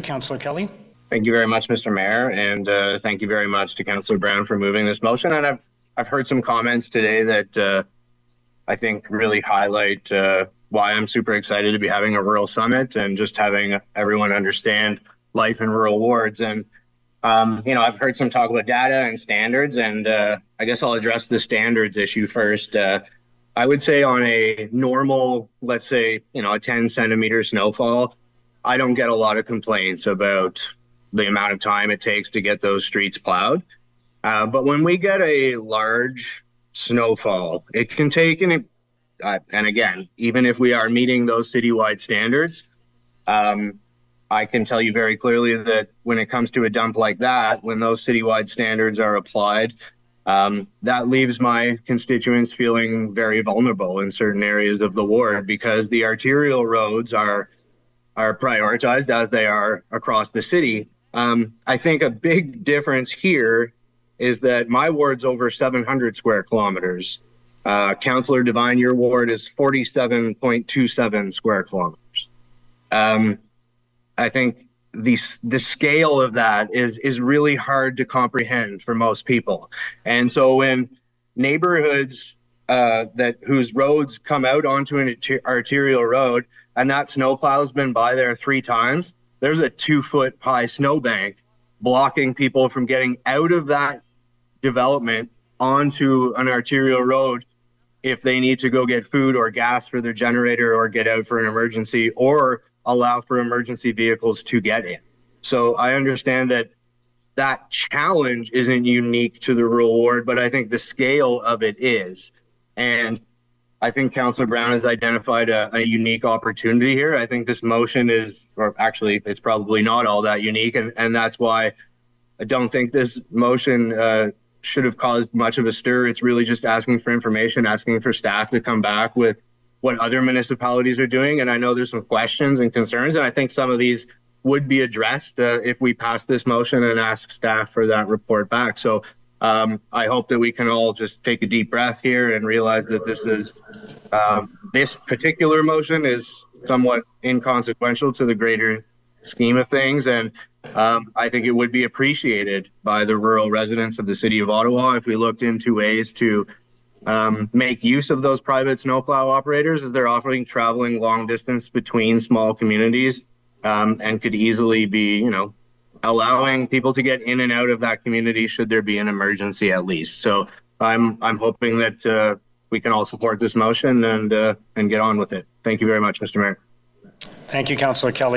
Councillor Kelly. Thank you very much, Mr. Mayor, and thank you very much to Councillor Brown for moving this motion. And I've heard some comments today that I think really highlight why I'm super excited to be having a rural summit and just having everyone understand life in rural wards. And you know, I've heard some talk about data and standards, and I guess I'll address the standards issue first. I would say on a normal, let's say, you know, a 10-centimeter snowfall, I don't get a lot of complaints about the amount of time it takes to get those streets plowed. But when we get a large snowfall, it can take, and again, even if we are meeting those citywide standards, I can tell you very clearly that when it comes to a dump like that, when those citywide standards are applied, that leaves my constituents feeling very vulnerable in certain areas of the ward, because the arterial roads are prioritized as they are across the city. I think a big difference here is that my ward's over 700 square kilometers. Councillor Devine, your ward is 47.27 square kilometers. I think the scale of that is really hard to comprehend for most people. And so when neighborhoods whose roads come out onto an arterial road, and that snowplow's been by there 3 times, there's a 2-foot high snowbank blocking people from getting out of that development onto an arterial road if they need to go get food or gas for their generator, or get out for an emergency, or allow for emergency vehicles to get in. So I understand that that challenge isn't unique to the rural ward, but I think the scale of it is. And I think Councillor Brown has identified a unique opportunity here. I think this motion is, or actually it's probably not all that unique, and that's why I don't think this motion should have caused much of a stir. It's really just asking for information, asking for staff to come back with what other municipalities are doing. And I know there's some questions and concerns, and I think some of these would be addressed if we pass this motion and ask staff for that report back. So I hope that we can all just take a deep breath here and realize that this is this particular motion is somewhat inconsequential to the greater scheme of things. And I think it would be appreciated by the rural residents of the city of Ottawa if we looked into ways to make use of those private snowplow operators, as they're offering traveling long distance between small communities, and could easily be, you know, allowing people to get in and out of that community should there be an emergency at least. So I'm hoping that we can all support this motion and get on with it. Thank you very much, Mr. Mayor. Thank you, Councillor Kelly.